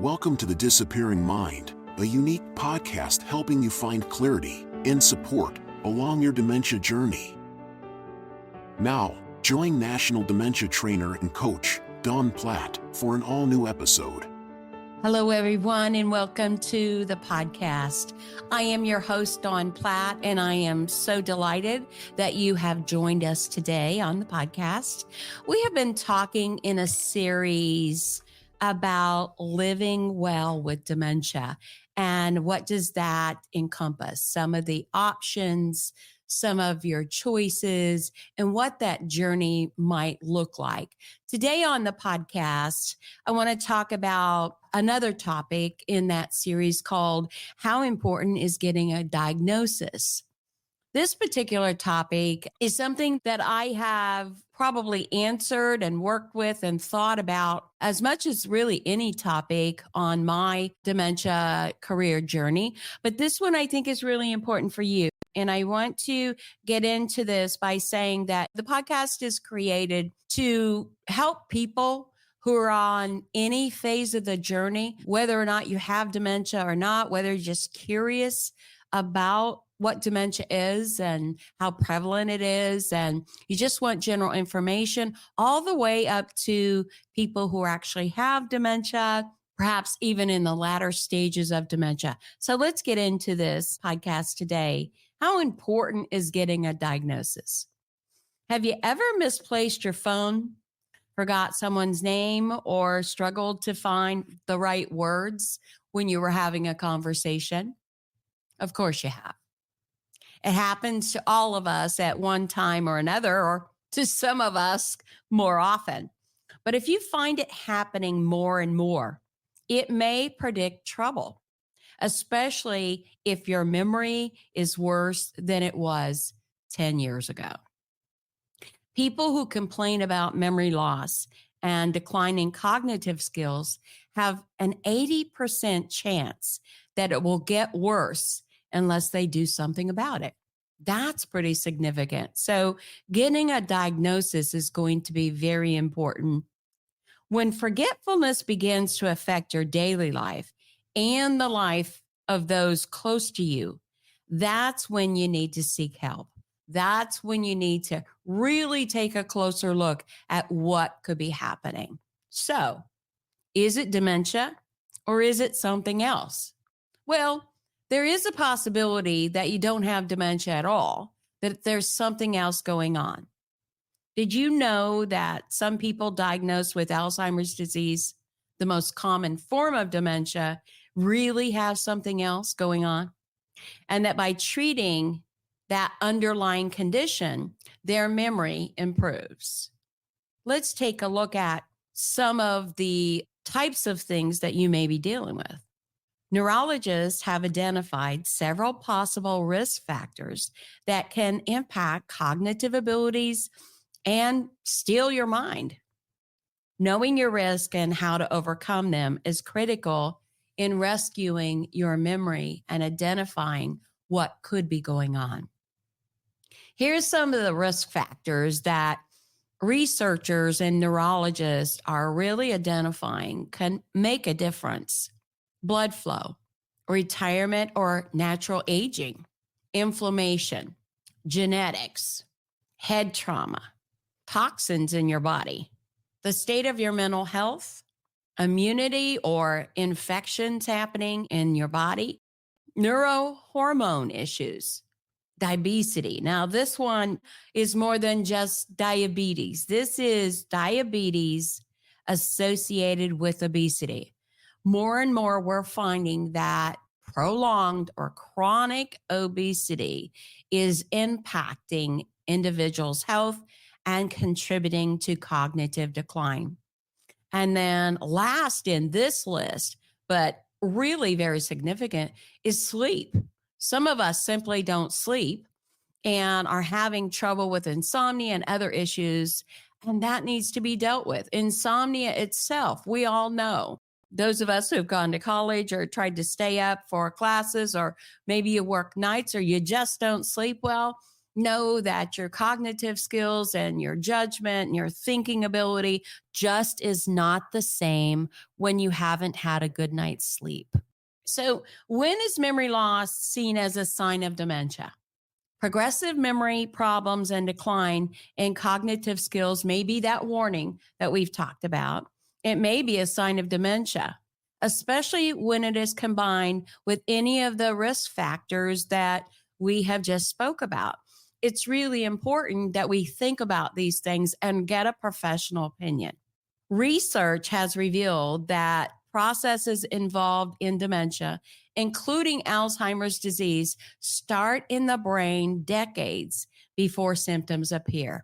Welcome to The Disappearing Mind, a unique podcast helping you find clarity and support along your dementia journey. Now, join National Dementia Trainer and Coach Dawn Platt for an all-new episode. Hello, everyone, and welcome to the podcast. I am your host, Dawn Platt, and I am so delighted that you have joined us today on the podcast. We have been talking in a series about living well with dementia and what does that encompass, some of the options, some of your choices, and what that journey might look like. Today on the podcast, I want to talk about another topic in that series called How Important is Getting a Diagnosis? This particular topic is something that I have probably answered and worked with and thought about as much as really any topic on my dementia career journey. But this one I think is really important for you. And I want to get into this by saying that the podcast is created to help people who are on any phase of the journey, whether or not you have dementia or not, whether you're just curious about what dementia is and how prevalent it is, and you just want general information, all the way up to people who actually have dementia, perhaps even in the latter stages of dementia. So let's get into this podcast today. How important is getting a diagnosis? Have you ever misplaced your phone, forgot someone's name, or struggled to find the right words when you were having a conversation? Of course you have. It happens to all of us at one time or another, or to some of us more often. But if you find it happening more and more, it may predict trouble, especially if your memory is worse than it was 10 years ago. People who complain about memory loss and declining cognitive skills have an 80% chance that it will get worse unless they do something about it. That's pretty significant. So getting a diagnosis is going to be very important. When forgetfulness begins to affect your daily life and the life of those close to you, that's when you need to seek help. That's when you need to really take a closer look at what could be happening. So, is it dementia or is it something else? Well, there is a possibility that you don't have dementia at all, that there's something else going on. Did you know that some people diagnosed with Alzheimer's disease, the most common form of dementia, really have something else going on? And that by treating that underlying condition, their memory improves. Let's take a look at some of the types of things that you may be dealing with. Neurologists have identified several possible risk factors that can impact cognitive abilities and steal your mind. Knowing your risk and how to overcome them is critical in rescuing your memory and identifying what could be going on. Here's some of the risk factors that researchers and neurologists are really identifying can make a difference. Blood flow, retirement or natural aging, inflammation, genetics, head trauma, toxins in your body, the state of your mental health, immunity or infections happening in your body, neurohormone issues, diabetes. Now, this one is more than just diabetes. This is diabetes associated with obesity. More and more, we're finding that prolonged or chronic obesity is impacting individuals' health and contributing to cognitive decline. And then last in this list, but really very significant, is sleep. Some of us simply don't sleep and are having trouble with insomnia and other issues, and that needs to be dealt with. Insomnia itself, we all know. Those of us who've gone to college or tried to stay up for classes, or maybe you work nights or you just don't sleep well, Know that your cognitive skills and your judgment and your thinking ability just is not the same when you haven't had a good night's sleep. So, when is memory loss seen as a sign of dementia? Progressive memory problems and decline in cognitive skills may be that warning that we've talked about. It may be a sign of dementia, especially when it is combined with any of the risk factors that we have just spoke about. It's really important that we think about these things and get a professional opinion. Research has revealed that processes involved in dementia, including Alzheimer's disease, start in the brain decades before symptoms appear.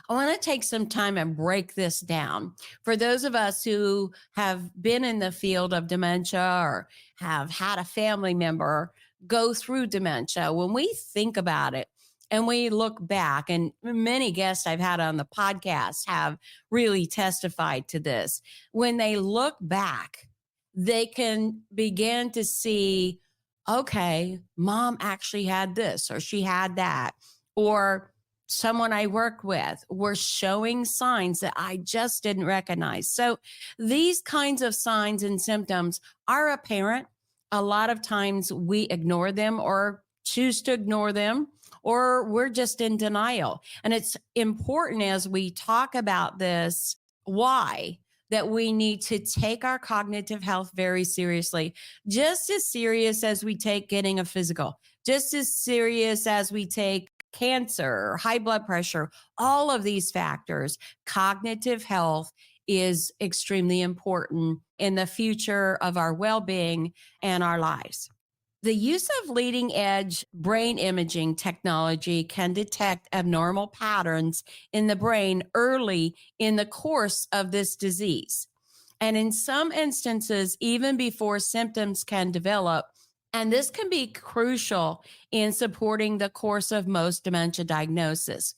I want to take some time and break this down. For those of us who have been in the field of dementia or have had a family member go through dementia, when we think about it and we look back, and many guests I've had on the podcast have really testified to this, when they look back, they can begin to see, okay, mom actually had this or she had that, or someone I worked with were showing signs that I just didn't recognize. So these kinds of signs and symptoms are apparent. A lot of times we ignore them or choose to ignore them, or we're just in denial. And it's important as we talk about this, why that we need to take our cognitive health very seriously, just as serious as we take getting a physical, just as serious as we take cancer, high blood pressure, all of these factors. Cognitive health is extremely important in the future of our well-being and our lives. The use of leading edge brain imaging technology can detect abnormal patterns in the brain early in the course of this disease. And in some instances, even before symptoms can develop, and this can be crucial in supporting the course of most dementia diagnoses.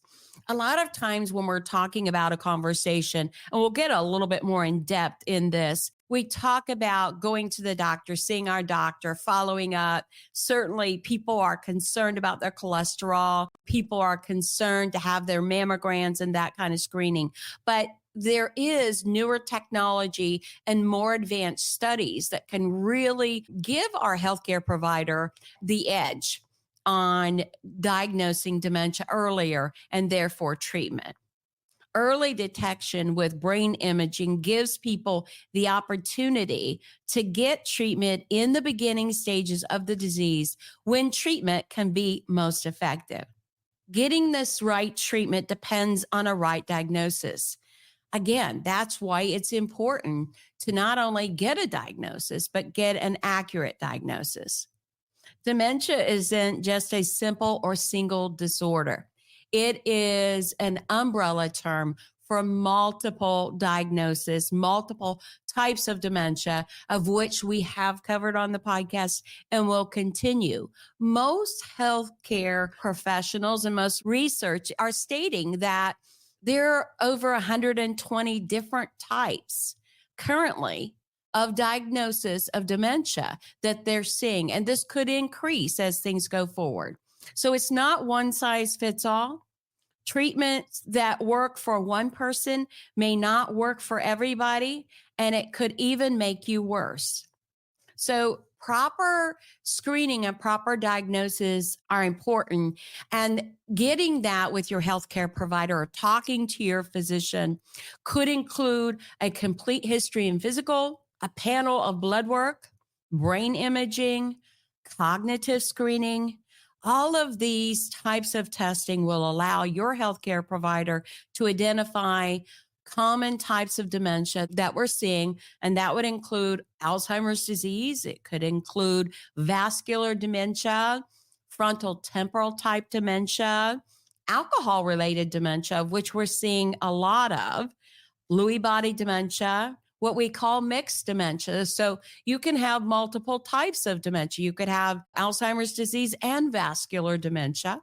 A lot of times when we're talking about a conversation, and we'll get a little bit more in depth in this, we talk about going to the doctor, seeing our doctor, following up. Certainly, people are concerned about their cholesterol. People are concerned to have their mammograms and that kind of screening. But there is newer technology and more advanced studies that can really give our healthcare provider the edge on diagnosing dementia earlier and therefore treatment. Early detection with brain imaging gives people the opportunity to get treatment in the beginning stages of the disease when treatment can be most effective. Getting this right treatment depends on a right diagnosis. Again, that's why it's important to not only get a diagnosis, but get an accurate diagnosis. Dementia isn't just a simple or single disorder. It is an umbrella term for multiple diagnoses, multiple types of dementia, of which we have covered on the podcast and will continue. Most healthcare professionals and most research are stating that there are over 120 different types currently of diagnosis of dementia that they're seeing. And this could increase as things go forward. So it's not one size fits all. Treatments that work for one person may not work for everybody, and it could even make you worse. So proper screening and proper diagnosis are important. And getting that with your healthcare provider or talking to your physician could include a complete history and physical, a panel of blood work, brain imaging, cognitive screening. All of these types of testing will allow your healthcare provider to identify common types of dementia that we're seeing, and that would include Alzheimer's disease. It could include vascular dementia, frontal temporal type dementia, alcohol-related dementia, of which we're seeing a lot of, Lewy body dementia, what we call mixed dementia. So you can have multiple types of dementia. You could have Alzheimer's disease and vascular dementia.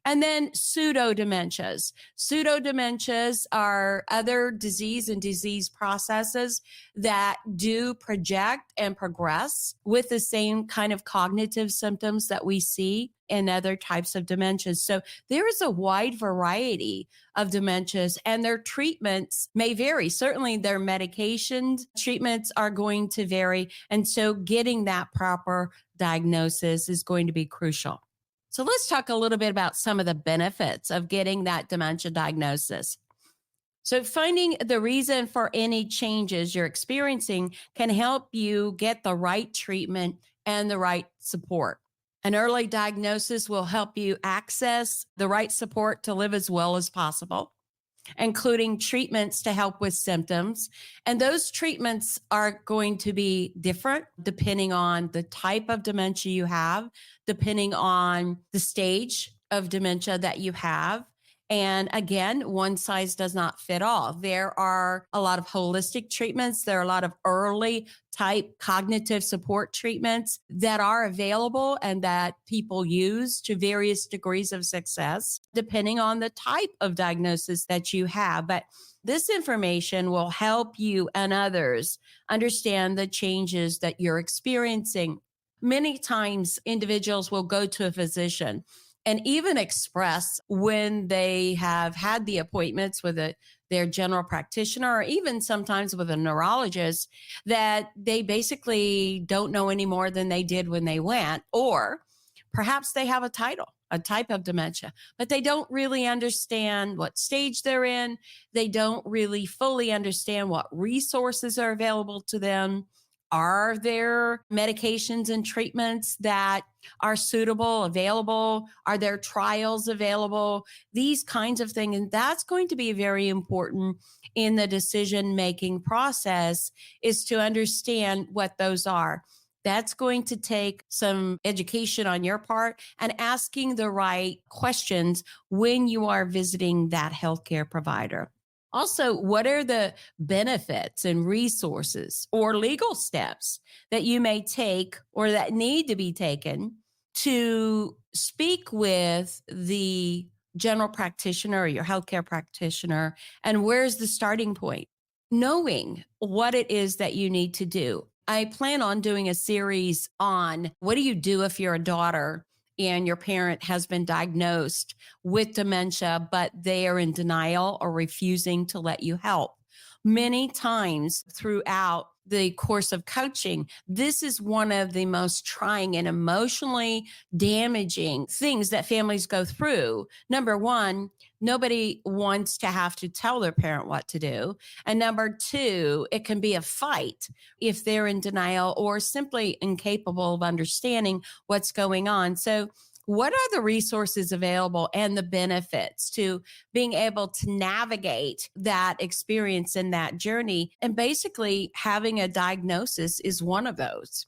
And then pseudodementias. Pseudodementias are other disease and disease processes that do project and progress with the same kind of cognitive symptoms that we see in other types of dementias. So there is a wide variety of dementias, and their treatments may vary. Certainly their medication treatments are going to vary. And so getting that proper diagnosis is going to be crucial. So let's talk a little bit about some of the benefits of getting that dementia diagnosis. So finding the reason for any changes you're experiencing can help you get the right treatment and the right support. An early diagnosis will help you access the right support to live as well as possible, including treatments to help with symptoms. And those treatments are going to be different depending on the type of dementia you have, depending on the stage of dementia that you have. And again, one size does not fit all. There are a lot of holistic treatments. There are a lot of early type cognitive support treatments that are available and that people use to various degrees of success, depending on the type of diagnosis that you have. But this information will help you and others understand the changes that you're experiencing. Many times, individuals will go to a physician and even express when they have had the appointments with their general practitioner, or even sometimes with a neurologist, that they basically don't know any more than they did when they went, or perhaps they have a type of dementia, but they don't really understand what stage they're in. They don't really fully understand what resources are available to them. Are there medications and treatments that are suitable, available? Are there trials available? These kinds of things. And that's going to be very important in the decision-making process, is to understand what those are. That's going to take some education on your part and asking the right questions when you are visiting that healthcare provider. Also, what are the benefits and resources or legal steps that you may take or that need to be taken to speak with the general practitioner or your healthcare practitioner? And where's the starting point? Knowing what it is that you need to do. I plan on doing a series on what do you do if you're a daughter and your parent has been diagnosed with dementia, but they are in denial or refusing to let you help. Many times throughout the course of coaching, this is one of the most trying and emotionally damaging things that families go through. Number one, nobody wants to have to tell their parent what to do. And number two, it can be a fight if they're in denial or simply incapable of understanding what's going on. So what are the resources available and the benefits to being able to navigate that experience and that journey? And basically, having a diagnosis is one of those.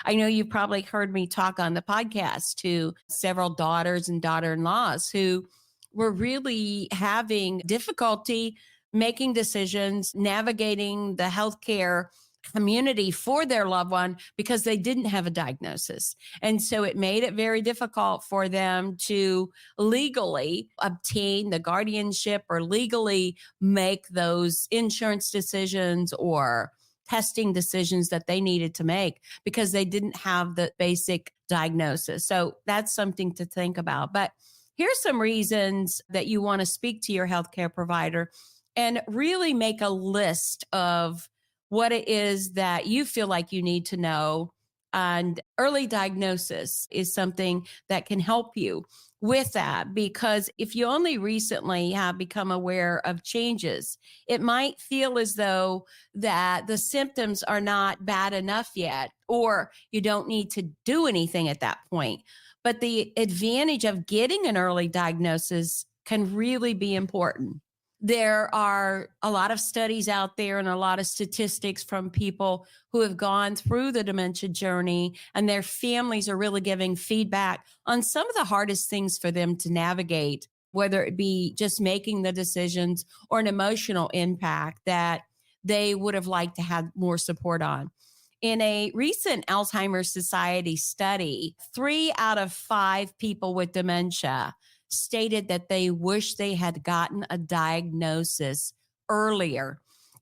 I know you've probably heard me talk on the podcast to several daughters and daughter-in-laws who were really having difficulty making decisions, navigating the healthcare community for their loved one because they didn't have a diagnosis. And so it made it very difficult for them to legally obtain the guardianship or legally make those insurance decisions or testing decisions that they needed to make because they didn't have the basic diagnosis. So that's something to think about. But here's some reasons that you want to speak to your healthcare provider and really make a list of what it is that you feel like you need to know. And early diagnosis is something that can help you with that, because if you only recently have become aware of changes, it might feel as though that the symptoms are not bad enough yet, or you don't need to do anything at that point. But the advantage of getting an early diagnosis can really be important. There are a lot of studies out there and a lot of statistics from people who have gone through the dementia journey, and their families are really giving feedback on some of the hardest things for them to navigate, whether it be just making the decisions or an emotional impact that they would have liked to have more support on. In a recent Alzheimer's Society study, 3 out of 5 people with dementia stated that they wish they had gotten a diagnosis earlier.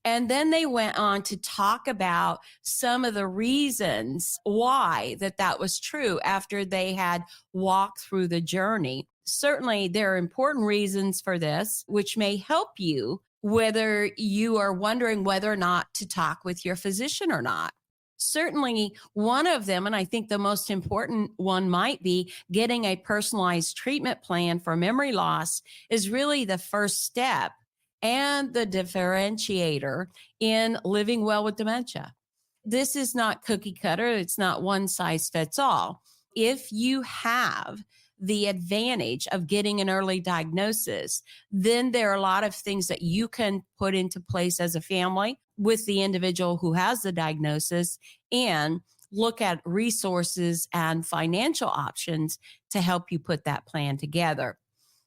And then they went on to talk about some of the reasons why that was true after they had walked through the journey. Certainly, there are important reasons for this, which may help you whether you are wondering whether or not to talk with your physician or not. Certainly, one of them, and I think the most important one might be getting a personalized treatment plan for memory loss, is really the first step and the differentiator in living well with dementia. This is not cookie cutter. It's not one size fits all. If you have the advantage of getting an early diagnosis, then there are a lot of things that you can put into place as a family with the individual who has the diagnosis and look at resources and financial options to help you put that plan together.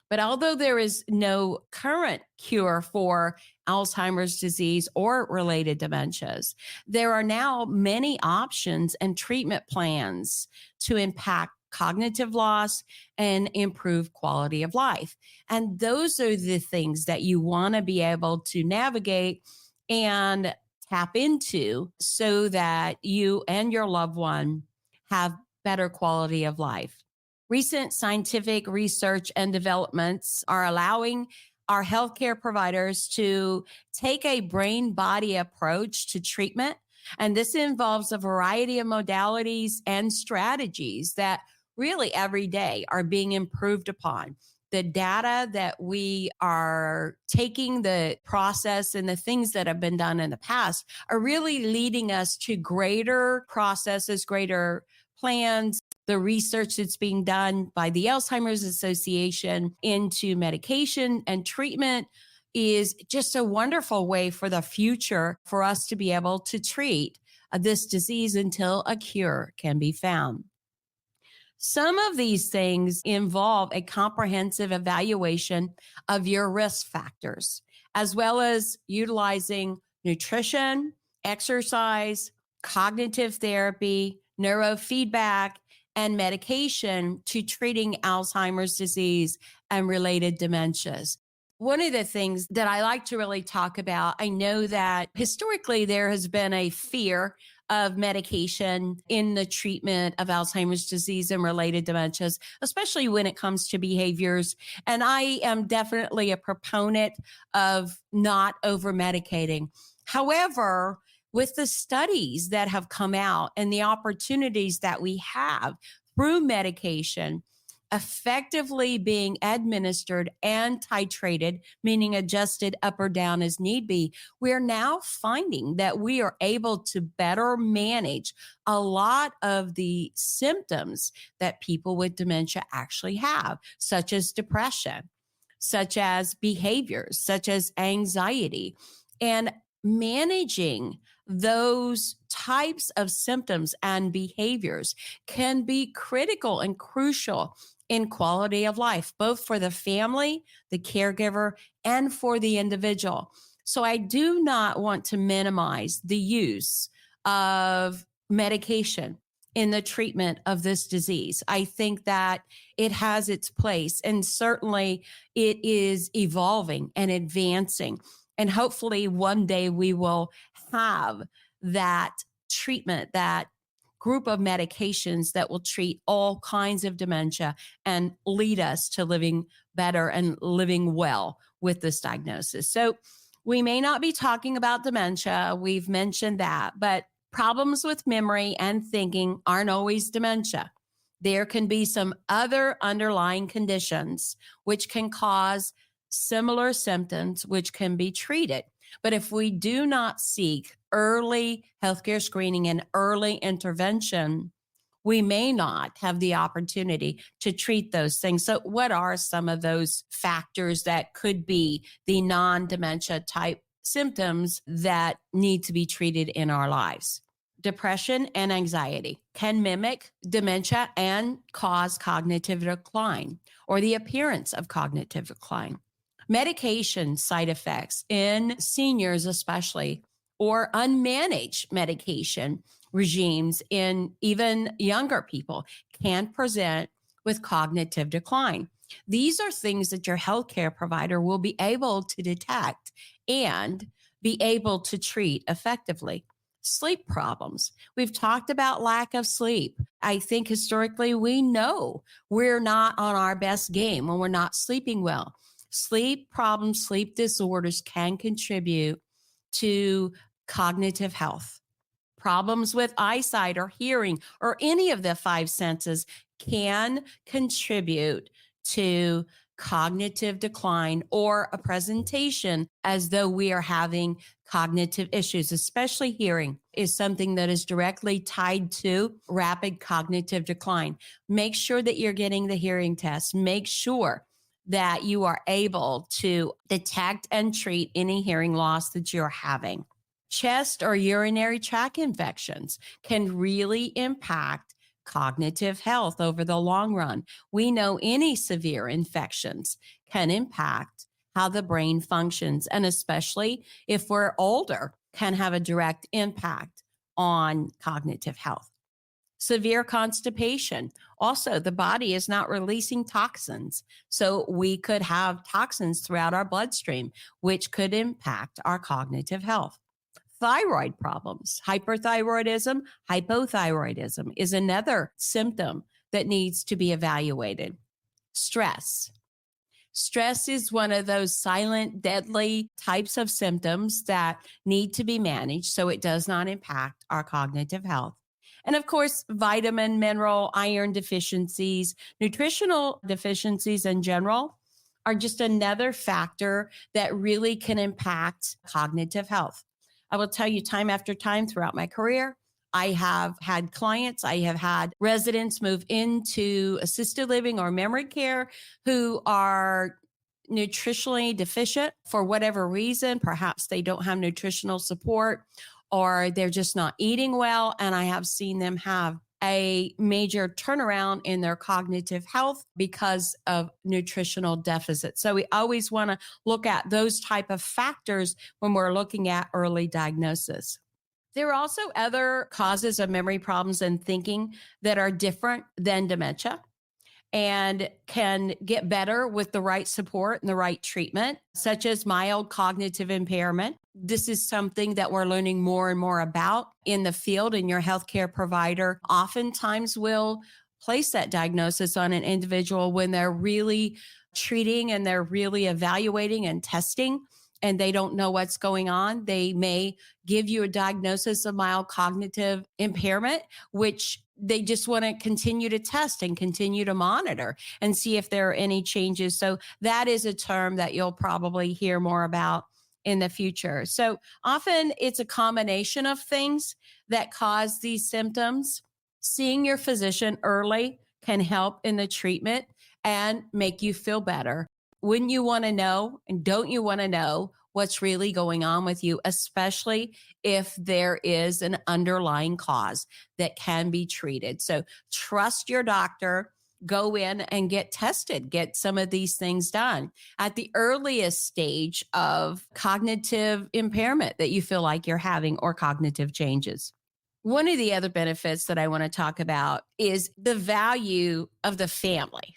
But although there is no current cure for Alzheimer's disease or related dementias, there are now many options and treatment plans to impact cognitive loss and improve quality of life. And those are the things that you want to be able to navigate and tap into so that you and your loved one have better quality of life. Recent scientific research and developments are allowing our healthcare providers to take a brain-body approach to treatment. And this involves a variety of modalities and strategies that really every day are being improved upon. The data that we are taking, the process and the things that have been done in the past are really leading us to greater processes, greater plans. The research that's being done by the Alzheimer's Association into medication and treatment is just a wonderful way for the future for us to be able to treat this disease until a cure can be found. Some of these things involve a comprehensive evaluation of your risk factors, as well as utilizing nutrition, exercise, cognitive therapy, neurofeedback, and medication to treating Alzheimer's disease and related dementias. One of the things that I like to really talk about, I know that historically there has been a fear of medication in the treatment of Alzheimer's disease and related dementias, especially when it comes to behaviors. And I am definitely a proponent of not over medicating. However, with the studies that have come out and the opportunities that we have through medication effectively being administered and titrated, meaning adjusted up or down as need be, we're now finding that we are able to better manage a lot of the symptoms that people with dementia actually have, such as depression, such as behaviors, such as anxiety, and managing those types of symptoms and behaviors can be critical and crucial in quality of life, both for the family, the caregiver, and for the individual. So I do not want to minimize the use of medication in the treatment of this disease. I think that it has its place, and certainly it is evolving and advancing. And hopefully one day we will have that treatment, that group of medications that will treat all kinds of dementia and lead us to living better and living well with this diagnosis. So we may not be talking about dementia. We've mentioned that, but problems with memory and thinking aren't always dementia. There can be some other underlying conditions which can cause similar symptoms, which can be treated. But if we do not seek early healthcare screening and early intervention, we may not have the opportunity to treat those things. So what are some of those factors that could be the non-dementia type symptoms that need to be treated in our lives? Depression and anxiety can mimic dementia and cause cognitive decline or the appearance of cognitive decline. Medication side effects in seniors especially, or unmanaged medication regimes in even younger people can present with cognitive decline. These are things that your healthcare provider will be able to detect and be able to treat effectively. Sleep problems. We've talked about lack of sleep. I think historically we know we're not on our best game when we're not sleeping well. Sleep problems, sleep disorders can contribute to cognitive health. Problems with eyesight or hearing or any of the five senses can contribute to cognitive decline or a presentation as though we are having cognitive issues, especially hearing is something that is directly tied to rapid cognitive decline. Make sure that you're getting the hearing test. Make sure that you are able to detect and treat any hearing loss that you're having. Chest or urinary tract infections can really impact cognitive health over the long run. We know any severe infections can impact how the brain functions, and especially if we're older, can have a direct impact on cognitive health. Severe constipation. Also, the body is not releasing toxins. So we could have toxins throughout our bloodstream, which could impact our cognitive health. Thyroid problems, hyperthyroidism, hypothyroidism is another symptom that needs to be evaluated. Stress. Stress is one of those silent, deadly types of symptoms that need to be managed so it does not impact our cognitive health. And of course, vitamin, mineral, iron deficiencies, nutritional deficiencies in general are just another factor that really can impact cognitive health. I will tell you time after time throughout my career, I have had clients, I have had residents move into assisted living or memory care who are nutritionally deficient for whatever reason. Perhaps they don't have nutritional support or they're just not eating well. And I have seen them have a major turnaround in their cognitive health because of nutritional deficits. So we always want to look at those type of factors when we're looking at early diagnosis. There are also other causes of memory problems and thinking that are different than dementia and can get better with the right support and the right treatment, such as mild cognitive impairment. This is something that we're learning more and more about in the field, and your healthcare provider oftentimes will place that diagnosis on an individual when they're really treating and they're really evaluating and testing and they don't know what's going on. They may give you a diagnosis of mild cognitive impairment, which they just want to continue to test and continue to monitor and see if there are any changes. So that is a term that you'll probably hear more about in the future. So often it's a combination of things that cause these symptoms. Seeing your physician early can help in the treatment and make you feel better. Wouldn't you want to know, and don't you want to know what's really going on with you, especially if there is an underlying cause that can be treated? So trust your doctor, go in and get tested, get some of these things done at the earliest stage of cognitive impairment that you feel like you're having or cognitive changes. One of the other benefits that I want to talk about is the value of the family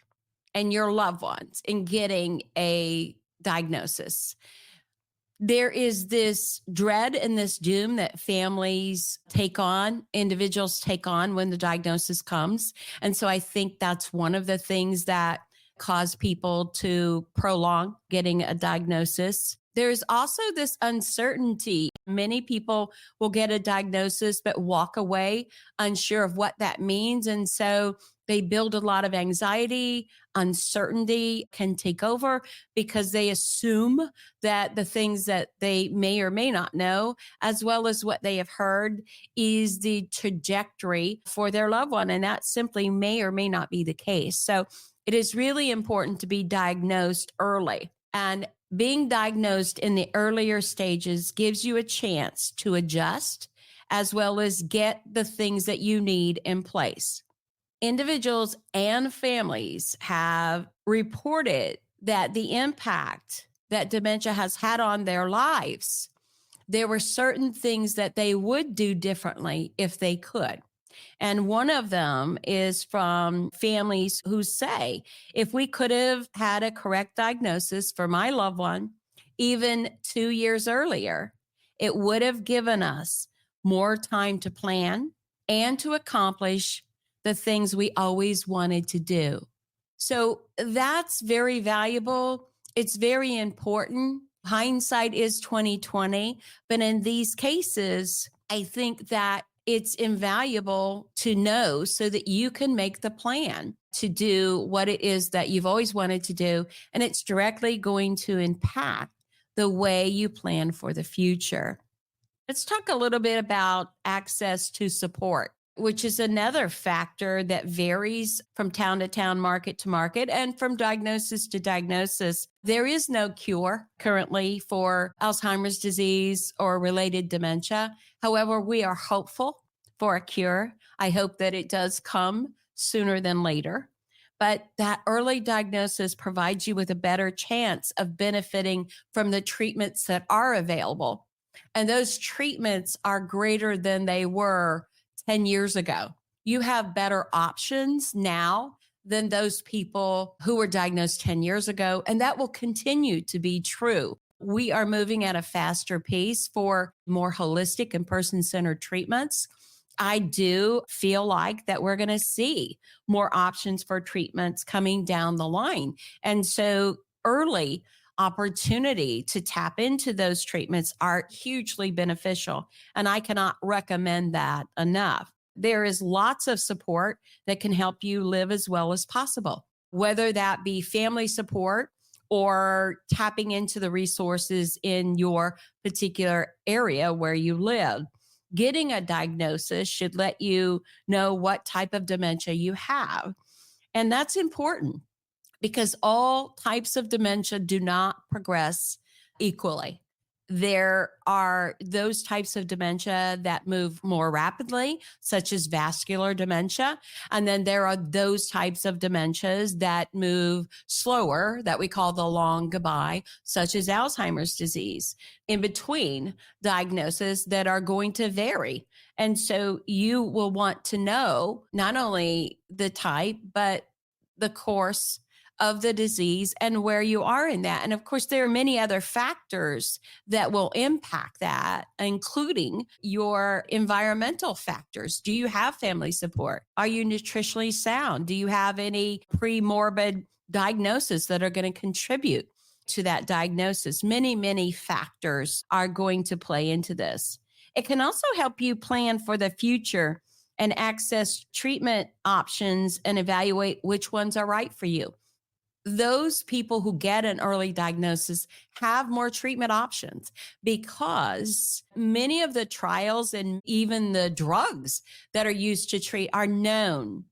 and your loved ones in getting a diagnosis. There is this dread and this doom that families take on, individuals take on when the diagnosis comes. And so I think that's one of the things that cause people to prolong getting a diagnosis. There's also this uncertainty. Many people will get a diagnosis, but walk away unsure of what that means. And so they build a lot of anxiety. Uncertainty can take over because they assume that the things that they may or may not know, as well as what they have heard, is the trajectory for their loved one. And that simply may or may not be the case. So it is really important to be diagnosed early. And being diagnosed in the earlier stages gives you a chance to adjust as well as get the things that you need in place. Individuals and families have reported that the impact that dementia has had on their lives, there were certain things that they would do differently if they could. And one of them is from families who say, if we could have had a correct diagnosis for my loved one, even 2 years earlier, it would have given us more time to plan and to accomplish the things we always wanted to do. So that's very valuable. It's very important. Hindsight is 2020, but in these cases, I think that it's invaluable to know so that you can make the plan to do what it is that you've always wanted to do. And it's directly going to impact the way you plan for the future. Let's talk a little bit about access to support, which is another factor that varies from town to town, market to market, and from diagnosis to diagnosis. There is no cure currently for Alzheimer's disease or related dementia. However, we are hopeful for a cure. I hope that it does come sooner than later. But that early diagnosis provides you with a better chance of benefiting from the treatments that are available. And those treatments are greater than they were 10 years ago. You have better options now than those people who were diagnosed 10 years ago. And that will continue to be true. We are moving at a faster pace for more holistic and person-centered treatments. I do feel like that we're going to see more options for treatments coming down the line. And so early opportunity to tap into those treatments are hugely beneficial. And I cannot recommend that enough. There is lots of support that can help you live as well as possible, whether that be family support or tapping into the resources in your particular area where you live. Getting a diagnosis should let you know what type of dementia you have. And that's important because all types of dementia do not progress equally. There are those types of dementia that move more rapidly, such as vascular dementia. And then there are those types of dementias that move slower, that we call the long goodbye, such as Alzheimer's disease. In between diagnoses that are going to vary. And so you will want to know not only the type, but the course of the disease and where you are in that. And of course, there are many other factors that will impact that, including your environmental factors. Do you have family support? Are you nutritionally sound? Do you have any pre-morbid diagnoses that are going to contribute to that diagnosis? Many, many factors are going to play into this. It can also help you plan for the future and access treatment options and evaluate which ones are right for you. Those people who get an early diagnosis have more treatment options because many of the trials and even the drugs that are used to treat are known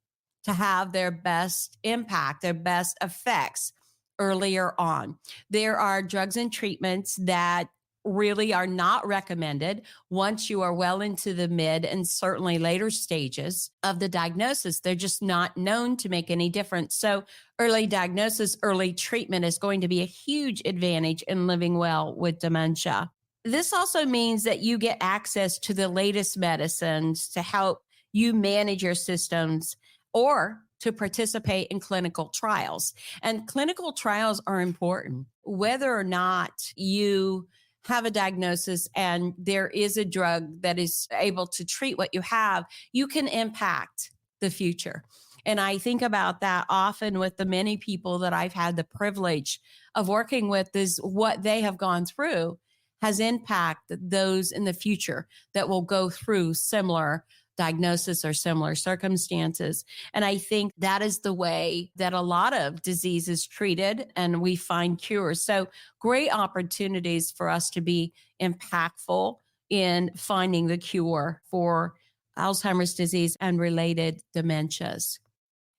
to have their best impact, their best effects earlier on. There are drugs and treatments that really are not recommended once you are well into the mid and certainly later stages of the diagnosis. They're just not known to make any difference. So early diagnosis, early treatment is going to be a huge advantage in living well with dementia. This also means that you get access to the latest medicines to help you manage your systems or to participate in clinical trials. And clinical trials are important. Whether or not you have a diagnosis and there is a drug that is able to treat what you have, you can impact the future. And I think about that often with the many people that I've had the privilege of working with, is what they have gone through has impacted those in the future that will go through similar diagnosis or similar circumstances. And I think that is the way that a lot of disease is treated and we find cures. So great opportunities for us to be impactful in finding the cure for Alzheimer's disease and related dementias.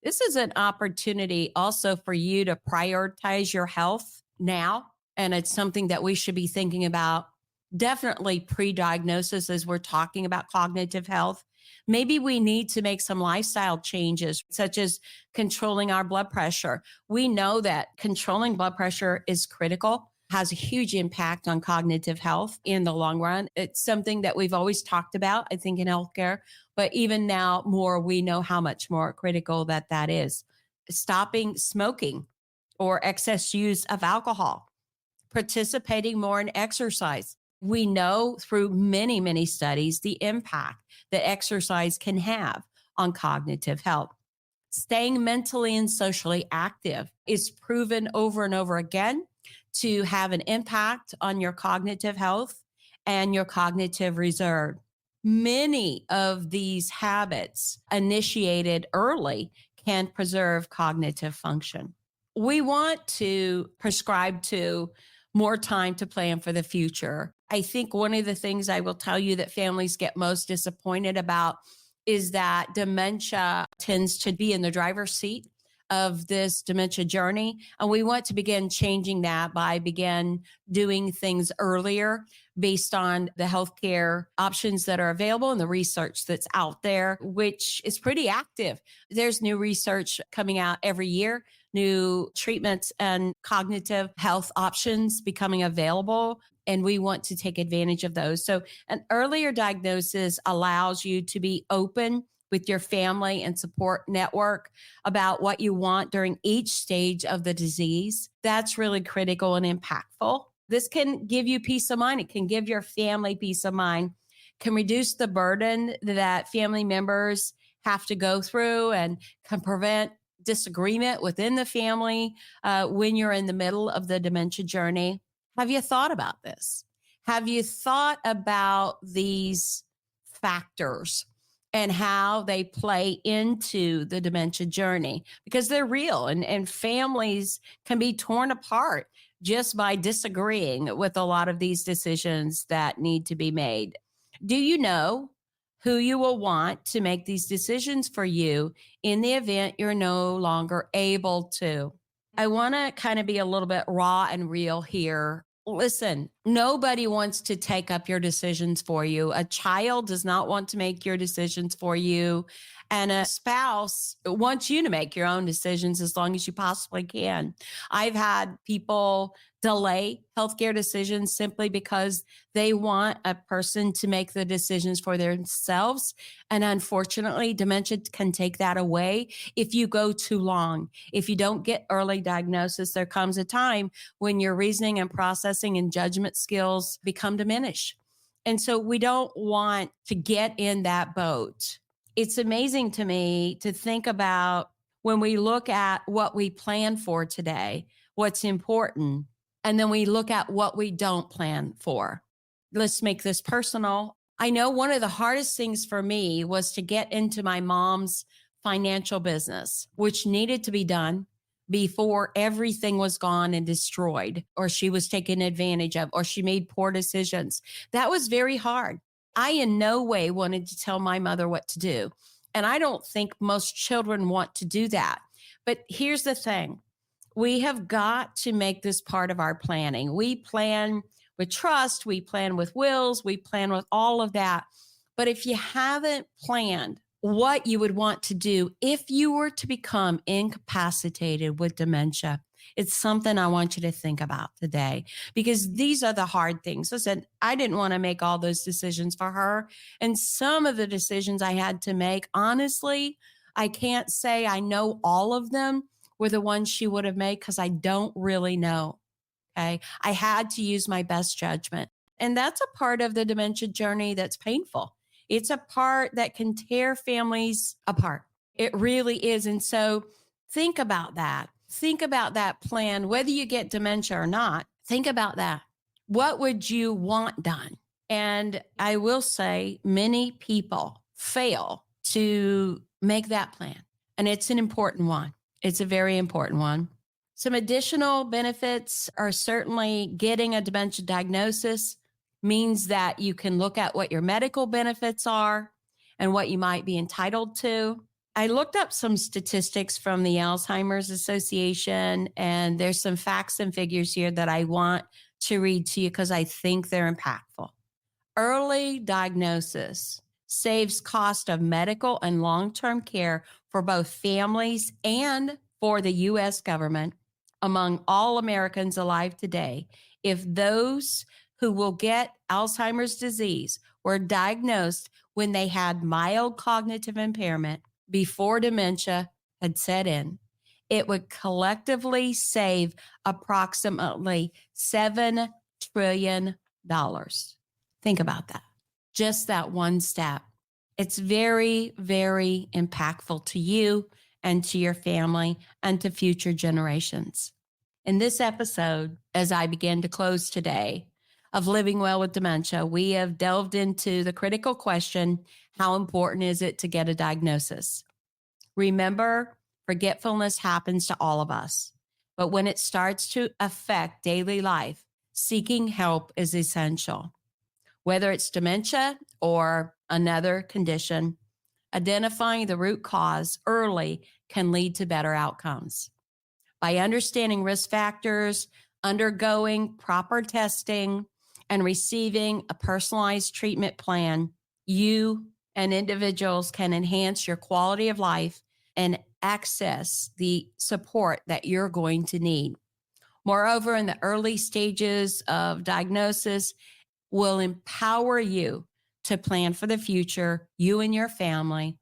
This is an opportunity also for you to prioritize your health now. And it's something that we should be thinking about definitely pre-diagnosis as we're talking about cognitive health. Maybe we need to make some lifestyle changes, such as controlling our blood pressure. We know that controlling blood pressure is critical has a huge impact on cognitive health in the long run. It's something that we've always talked about, I think, in healthcare, but even now more, we know how much more critical that is. Stopping smoking or excess use of alcohol, participating more in exercise. We know through many, many studies the impact that exercise can have on cognitive health. Staying mentally and socially active is proven over and over again to have an impact on your cognitive health and your cognitive reserve. Many of these habits initiated early can preserve cognitive function. We want to prescribe to more time to plan for the future. I think one of the things I will tell you that families get most disappointed about is that dementia tends to be in the driver's seat of this dementia journey. And we want to begin changing that by begin doing things earlier based on the healthcare options that are available and the research that's out there, which is pretty active. There's new research coming out every year, new treatments and cognitive health options becoming available. And we want to take advantage of those. So an earlier diagnosis allows you to be open with your family and support network about what you want during each stage of the disease. That's really critical and impactful. This can give you peace of mind. It can give your family peace of mind, can reduce the burden that family members have to go through, and can prevent disagreement within the family when you're in the middle of the dementia journey. Have you thought about this? Have you thought about these factors and how they play into the dementia journey? Because they're real, and families can be torn apart just by disagreeing with a lot of these decisions that need to be made. Do you know who you will want to make these decisions for you in the event you're no longer able to? I want to kind of be a little bit raw and real here. Listen, nobody wants to take up your decisions for you. A child does not want to make your decisions for you. And a spouse wants you to make your own decisions as long as you possibly can. I've had people delay healthcare decisions simply because they want a person to make the decisions for themselves. And unfortunately, dementia can take that away if you go too long. If you don't get early diagnosis, there comes a time when your reasoning and processing and judgment skills become diminished. And so we don't want to get in that boat. It's amazing to me to think about when we look at what we plan for today, what's important, and then we look at what we don't plan for. Let's make this personal. I know one of the hardest things for me was to get into my mom's financial business, which needed to be done before everything was gone and destroyed, or she was taken advantage of, or she made poor decisions. That was very hard. I in no way wanted to tell my mother what to do. And I don't think most children want to do that. But here's the thing. We have got to make this part of our planning. We plan with trust, we plan with wills, we plan with all of that. But if you haven't planned what you would want to do if you were to become incapacitated with dementia, it's something I want you to think about today, because these are the hard things. Listen, I didn't want to make all those decisions for her. And some of the decisions I had to make, honestly, I can't say I know all of them were the ones she would have made because I don't really know. Okay. I had to use my best judgment. And that's a part of the dementia journey that's painful. It's a part that can tear families apart. It really is. And so think about that. Think about that plan, whether you get dementia or not. Think about that. What would you want done? And I will say many people fail to make that plan. And it's an important one. It's a very important one. Some additional benefits are certainly getting a dementia diagnosis means that you can look at what your medical benefits are and what you might be entitled to. I looked up some statistics from the Alzheimer's Association, and there's some facts and figures here that I want to read to you because I think they're impactful. Early diagnosis saves cost of medical and long-term care for both families and for the U.S. government among all Americans alive today if those who will get Alzheimer's disease were diagnosed when they had mild cognitive impairment before dementia had set in, it would collectively save approximately $7 trillion. Think about that. Just that one step. It's very, very impactful to you and to your family and to future generations. In this episode, as I begin to close today of Living Well with Dementia, we have delved into the critical question, how important is it to get a diagnosis? Remember, forgetfulness happens to all of us, but when it starts to affect daily life, seeking help is essential. Whether it's dementia or another condition, identifying the root cause early can lead to better outcomes. By understanding risk factors, undergoing proper testing, and receiving a personalized treatment plan, you and individuals can enhance your quality of life and access the support that you're going to need. Moreover, in the early stages of diagnosis, will empower you to plan for the future, you and your family,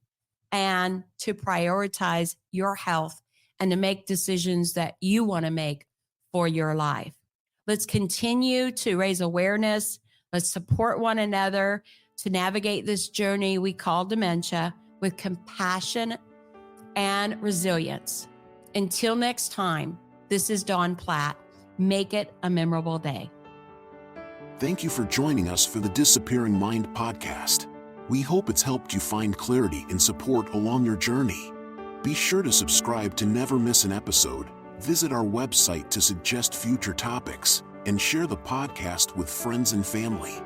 and to prioritize your health and to make decisions that you want to make for your life. Let's continue to raise awareness. Let's support one another to navigate this journey we call dementia with compassion and resilience. Until next time, this is Dawn Platt. Make it a memorable day. Thank you for joining us for the Disappearing Mind podcast. We hope it's helped you find clarity and support along your journey. Be sure to subscribe to never miss an episode, visit our website to suggest future topics, and share the podcast with friends and family.